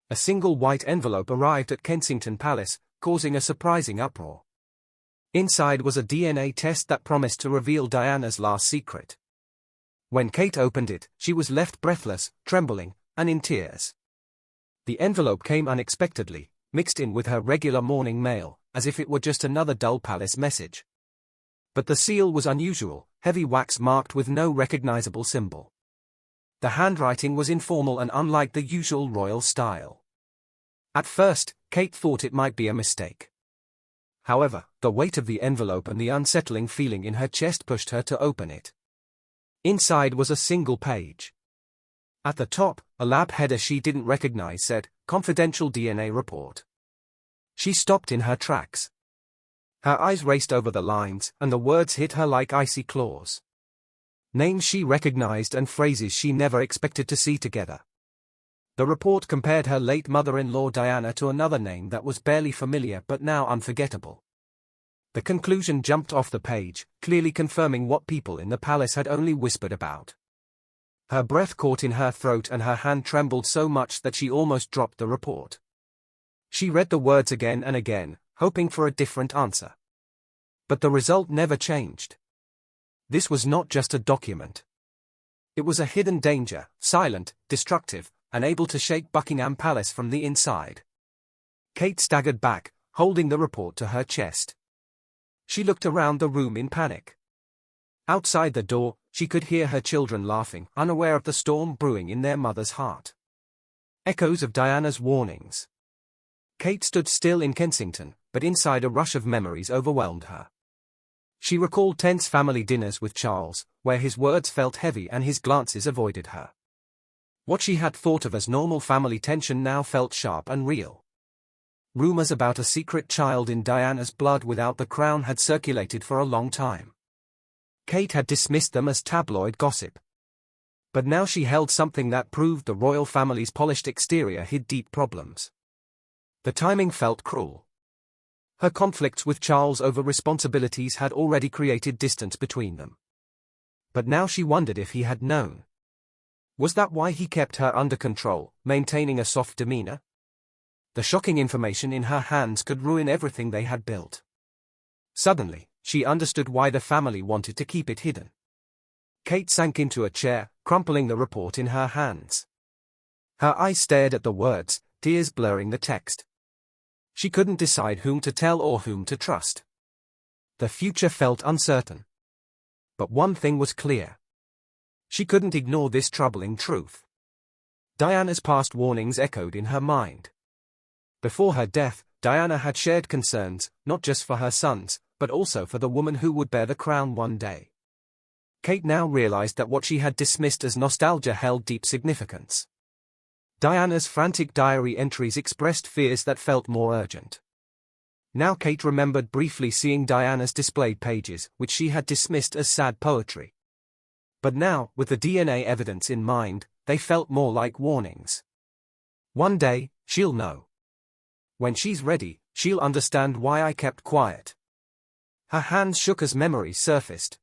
A single white envelope arrived at Kensington Palace, causing a surprising uproar. Inside was a DNA test that promised to reveal Diana's last secret. When Kate opened it, she was left breathless, trembling, and in tears. The envelope came unexpectedly, mixed in with her regular morning mail, as if it were just another dull palace message. But the seal was unusual, heavy wax marked with no recognizable symbol. The handwriting was informal and unlike the usual royal style. At first, Kate thought it might be a mistake. However, the weight of the envelope and the unsettling feeling in her chest pushed her to open it. Inside was a single page. At the top, a lab header she didn't recognize said, "Confidential DNA report." She stopped in her tracks. Her eyes raced over the lines, and the words hit her like icy claws. Names she recognized and phrases she never expected to see together. The report compared her late mother-in-law Diana to another name that was barely familiar but now unforgettable. The conclusion jumped off the page, clearly confirming what people in the palace had only whispered about. Her breath caught in her throat and her hand trembled so much that she almost dropped the report. She read the words again and again, hoping for a different answer. But the result never changed. This was not just a document. It was a hidden danger, silent, destructive, and able to shake Buckingham Palace from the inside. Kate staggered back, holding the report to her chest. She looked around the room in panic. Outside the door, she could hear her children laughing, unaware of the storm brewing in their mother's heart. Echoes of Diana's warnings. Kate stood still in Kensington, but inside a rush of memories overwhelmed her. She recalled tense family dinners with Charles, where his words felt heavy and his glances avoided her. What she had thought of as normal family tension now felt sharp and real. Rumors about a secret child in Diana's blood without the crown had circulated for a long time. Kate had dismissed them as tabloid gossip. But now she held something that proved the royal family's polished exterior hid deep problems. The timing felt cruel. Her conflicts with Charles over responsibilities had already created distance between them. But now she wondered if he had known. Was that why he kept her under control, maintaining a soft demeanor? The shocking information in her hands could ruin everything they had built. Suddenly, she understood why the family wanted to keep it hidden. Kate sank into a chair, crumpling the report in her hands. Her eyes stared at the words, tears blurring the text. She couldn't decide whom to tell or whom to trust. The future felt uncertain. But one thing was clear. She couldn't ignore this troubling truth. Diana's past warnings echoed in her mind. Before her death, Diana had shared concerns, not just for her sons, but also for the woman who would bear the crown one day. Kate now realized that what she had dismissed as nostalgia held deep significance. Diana's frantic diary entries expressed fears that felt more urgent. Now Kate remembered briefly seeing Diana's displayed pages, which she had dismissed as sad poetry. But now, with the DNA evidence in mind, they felt more like warnings. One day, she'll know. When she's ready, she'll understand why I kept quiet. Her hands shook as memories surfaced.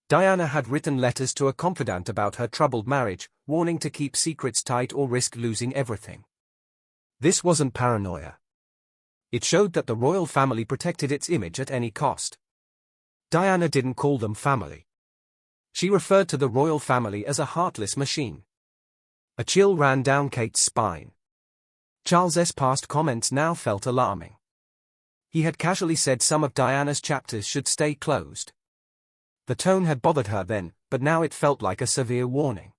Diana had written letters to a confidant about her troubled marriage, warning to keep secrets tight or risk losing everything. This wasn't paranoia. It showed that the royal family protected its image at any cost. Diana didn't call them family. She referred to the royal family as a heartless machine. A chill ran down Kate's spine. Charles's past comments now felt alarming. He had casually said some of Diana's chapters should stay closed. The tone had bothered her then, but now it felt like a severe warning.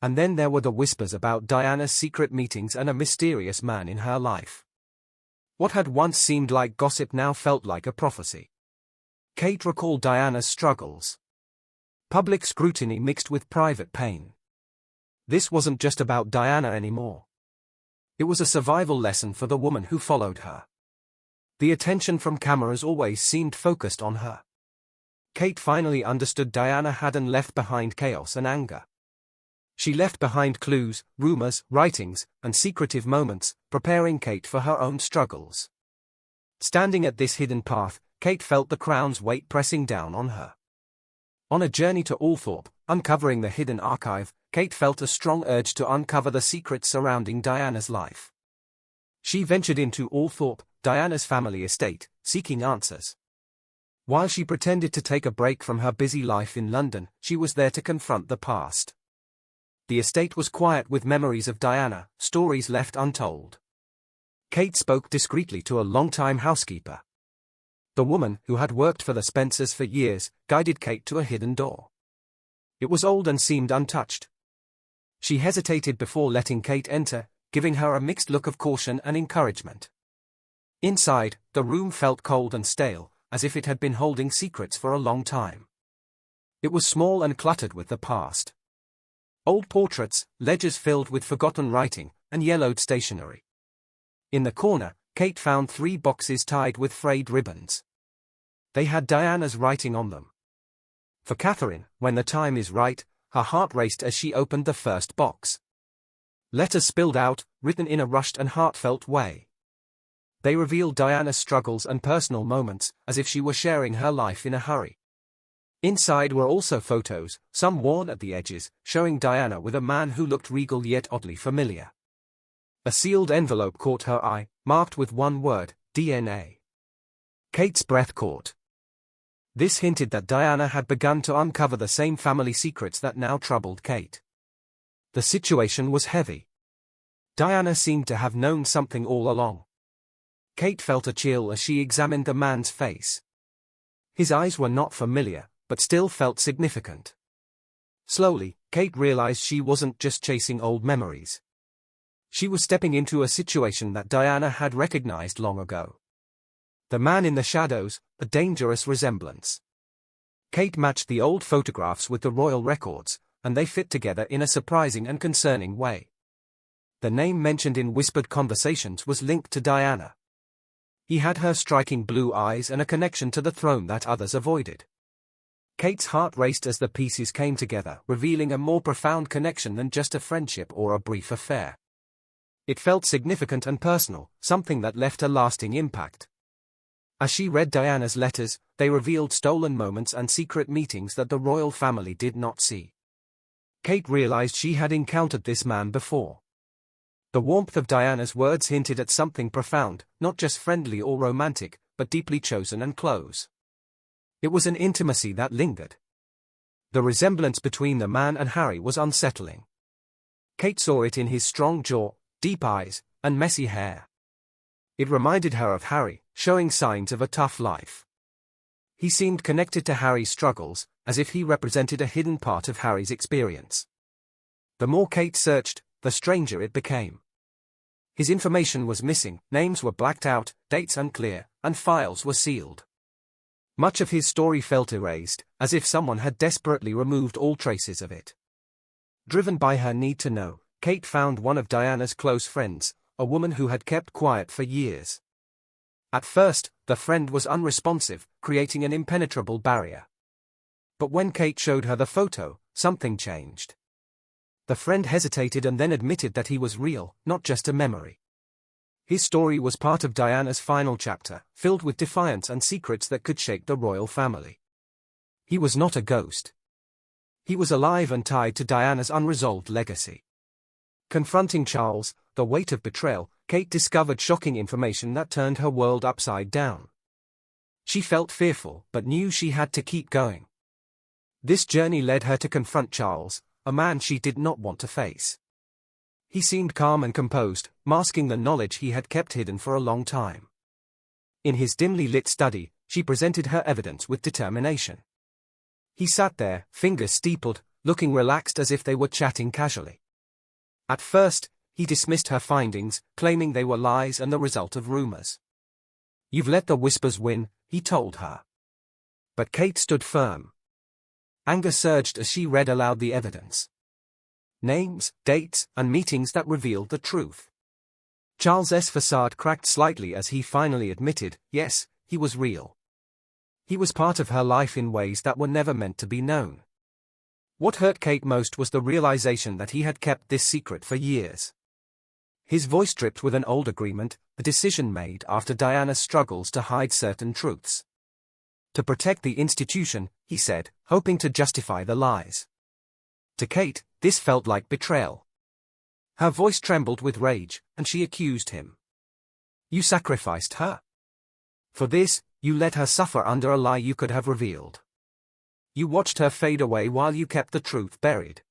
And then there were the whispers about Diana's secret meetings and a mysterious man in her life. What had once seemed like gossip now felt like a prophecy. Kate recalled Diana's struggles. Public scrutiny mixed with private pain. This wasn't just about Diana anymore. It was a survival lesson for the woman who followed her. The attention from cameras always seemed focused on her. Kate finally understood Diana hadn't left behind chaos and anger. She left behind clues, rumors, writings, and secretive moments, preparing Kate for her own struggles. Standing at this hidden path, Kate felt the crown's weight pressing down on her. On a journey to Althorpe, uncovering the hidden archive, Kate felt a strong urge to uncover the secrets surrounding Diana's life. She ventured into Althorpe, Diana's family estate, seeking answers. While she pretended to take a break from her busy life in London, she was there to confront the past. The estate was quiet with memories of Diana, stories left untold. Kate spoke discreetly to a longtime housekeeper. The woman, who had worked for the Spencers for years, guided Kate to a hidden door. It was old and seemed untouched. She hesitated before letting Kate enter, giving her a mixed look of caution and encouragement. Inside, the room felt cold and stale, as if it had been holding secrets for a long time. It was small and cluttered with the past. Old portraits, ledgers filled with forgotten writing, and yellowed stationery. In the corner, Kate found 3 boxes tied with frayed ribbons. They had Diana's writing on them. For Catherine, when the time is right, her heart raced as she opened the first box. Letters spilled out, written in a rushed and heartfelt way. They revealed Diana's struggles and personal moments, as if she were sharing her life in a hurry. Inside were also photos, some worn at the edges, showing Diana with a man who looked regal yet oddly familiar. A sealed envelope caught her eye, marked with one word, DNA. Kate's breath caught. This hinted that Diana had begun to uncover the same family secrets that now troubled Kate. The situation was heavy. Diana seemed to have known something all along. Kate felt a chill as she examined the man's face. His eyes were not familiar, but still felt significant. Slowly, Kate realized she wasn't just chasing old memories. She was stepping into a situation that Diana had recognized long ago. The man in the shadows, a dangerous resemblance. Kate matched the old photographs with the royal records, and they fit together in a surprising and concerning way. The name mentioned in whispered conversations was linked to Diana. He had her striking blue eyes and a connection to the throne that others avoided. Kate's heart raced as the pieces came together, revealing a more profound connection than just a friendship or a brief affair. It felt significant and personal, something that left a lasting impact. As she read Diana's letters, they revealed stolen moments and secret meetings that the royal family did not see. Kate realized she had encountered this man before. The warmth of Diana's words hinted at something profound, not just friendly or romantic, but deeply chosen and close. It was an intimacy that lingered. The resemblance between the man and Harry was unsettling. Kate saw it in his strong jaw, deep eyes, and messy hair. It reminded her of Harry, showing signs of a tough life. He seemed connected to Harry's struggles, as if he represented a hidden part of Harry's experience. The more Kate searched, the stranger it became. His information was missing, names were blacked out, dates unclear, and files were sealed. Much of his story felt erased, as if someone had desperately removed all traces of it. Driven by her need to know, Kate found one of Diana's close friends, a woman who had kept quiet for years. At first, the friend was unresponsive, creating an impenetrable barrier. But when Kate showed her the photo, something changed. The friend hesitated and then admitted that he was real, not just a memory. His story was part of Diana's final chapter, filled with defiance and secrets that could shake the royal family. He was not a ghost. He was alive and tied to Diana's unresolved legacy. Confronting Charles, the weight of betrayal, Kate discovered shocking information that turned her world upside down. She felt fearful, but knew she had to keep going. This journey led her to confront Charles, a man she did not want to face. He seemed calm and composed, masking the knowledge he had kept hidden for a long time. In his dimly lit study, she presented her evidence with determination. He sat there, fingers steepled, looking relaxed as if they were chatting casually. At first, he dismissed her findings, claiming they were lies and the result of rumors. "You've let the whispers win," he told her. But Kate stood firm. Anger surged as she read aloud the evidence. Names, dates, and meetings that revealed the truth. Charles's facade cracked slightly as he finally admitted, yes, he was real. He was part of her life in ways that were never meant to be known. What hurt Kate most was the realization that he had kept this secret for years. His voice dripped with an old agreement, a decision made after Diana's struggles to hide certain truths. To protect the institution, he said, hoping to justify the lies. To Kate, this felt like betrayal. Her voice trembled with rage, and she accused him. You sacrificed her. For this, you let her suffer under a lie you could have revealed. You watched her fade away while you kept the truth buried.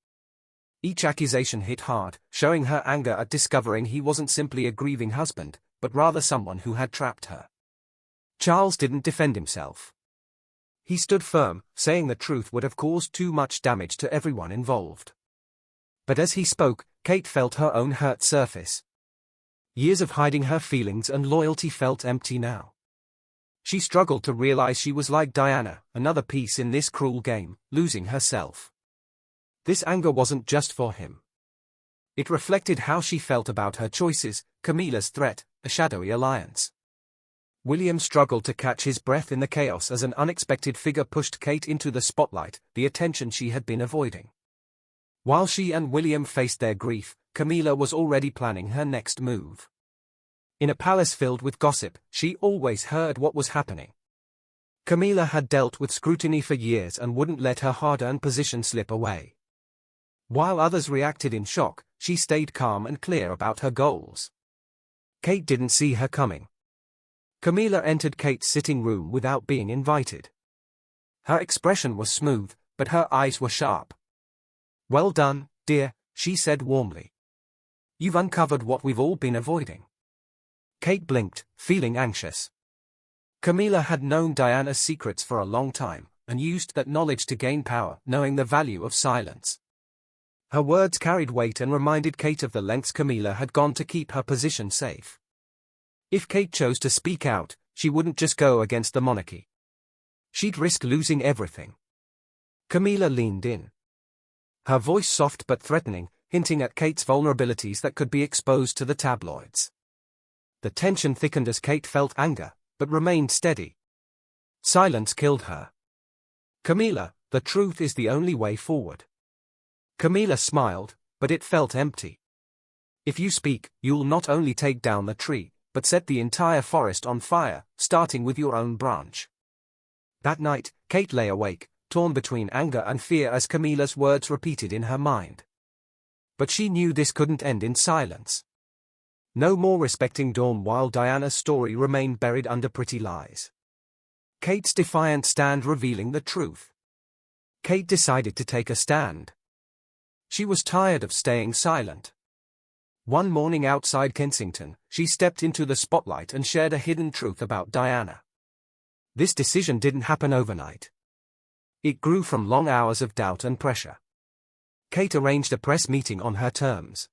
Each accusation hit hard, showing her anger at discovering he wasn't simply a grieving husband, but rather someone who had trapped her. Charles didn't defend himself. He stood firm, saying the truth would have caused too much damage to everyone involved. But as he spoke, Kate felt her own hurt surface. Years of hiding her feelings and loyalty felt empty now. She struggled to realize she was like Diana, another piece in this cruel game, losing herself. This anger wasn't just for him. It reflected how she felt about her choices, Camilla's threat, a shadowy alliance. William struggled to catch his breath in the chaos as an unexpected figure pushed Kate into the spotlight, the attention she had been avoiding. While she and William faced their grief, Camilla was already planning her next move. In a palace filled with gossip, she always heard what was happening. Camilla had dealt with scrutiny for years and wouldn't let her hard-earned position slip away. While others reacted in shock, she stayed calm and clear about her goals. Kate didn't see her coming. Camilla entered Kate's sitting room without being invited. Her expression was smooth, but her eyes were sharp. Well done, dear, she said warmly. You've uncovered what we've all been avoiding. Kate blinked, feeling anxious. Camilla had known Diana's secrets for a long time, and used that knowledge to gain power, knowing the value of silence. Her words carried weight and reminded Kate of the lengths Camilla had gone to keep her position safe. If Kate chose to speak out, she wouldn't just go against the monarchy. She'd risk losing everything. Camilla leaned in. Her voice soft but threatening, hinting at Kate's vulnerabilities that could be exposed to the tabloids. The tension thickened as Kate felt anger, but remained steady. Silence killed her. Camilla, the truth is the only way forward. Camilla smiled, but it felt empty. If you speak, you'll not only take down the tree, but set the entire forest on fire, starting with your own branch. That night, Kate lay awake, torn between anger and fear as Camilla's words repeated in her mind. But she knew this couldn't end in silence. No more respecting dawn while Diana's story remained buried under pretty lies. Kate's defiant stand revealing the truth. Kate decided to take a stand. She was tired of staying silent. One morning outside Kensington, she stepped into the spotlight and shared a hidden truth about Diana. This decision didn't happen overnight. It grew from long hours of doubt and pressure. Kate arranged a press meeting on her terms.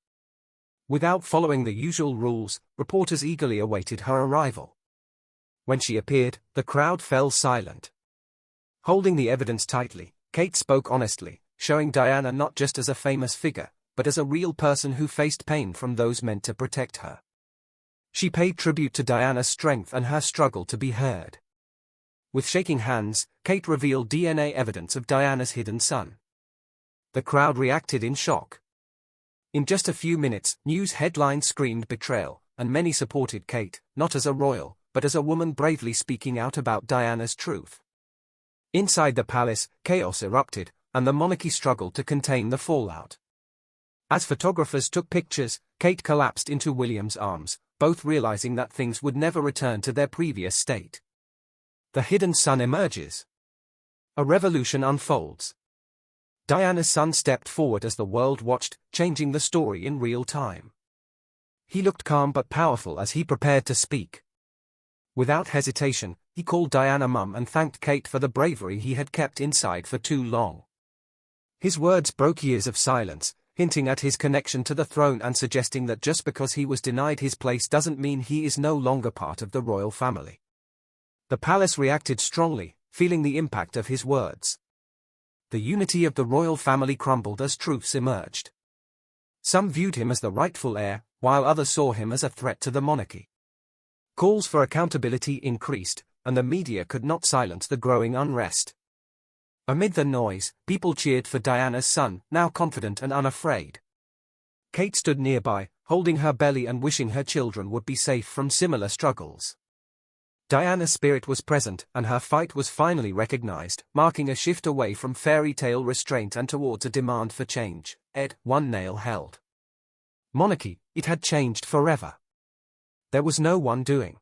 Without following the usual rules, reporters eagerly awaited her arrival. When she appeared, the crowd fell silent. Holding the evidence tightly, Kate spoke honestly, showing Diana not just as a famous figure, but as a real person who faced pain from those meant to protect her. She paid tribute to Diana's strength and her struggle to be heard. With shaking hands, Kate revealed DNA evidence of Diana's hidden son. The crowd reacted in shock. In just a few minutes, news headlines screamed betrayal, and many supported Kate, not as a royal, but as a woman bravely speaking out about Diana's truth. Inside the palace, chaos erupted, and the monarchy struggled to contain the fallout. As photographers took pictures, Kate collapsed into William's arms, both realizing that things would never return to their previous state. The hidden son emerges. A revolution unfolds. Diana's son stepped forward as the world watched, changing the story in real time. He looked calm but powerful as he prepared to speak. Without hesitation, he called Diana Mum and thanked Kate for the bravery he had kept inside for too long. His words broke years of silence, hinting at his connection to the throne and suggesting that just because he was denied his place doesn't mean he is no longer part of the royal family. The palace reacted strongly, feeling the impact of his words. The unity of the royal family crumbled as truths emerged. Some viewed him as the rightful heir, while others saw him as a threat to the monarchy. Calls for accountability increased, and the media could not silence the growing unrest. Amid the noise, people cheered for Diana's son, now confident and unafraid. Kate stood nearby, holding her belly and wishing her children would be safe from similar struggles. Diana's spirit was present, and her fight was finally recognized, marking a shift away from fairy tale restraint and towards a demand for change. Ed. 1 nail held. Monarchy, it had changed forever. There was no one doing.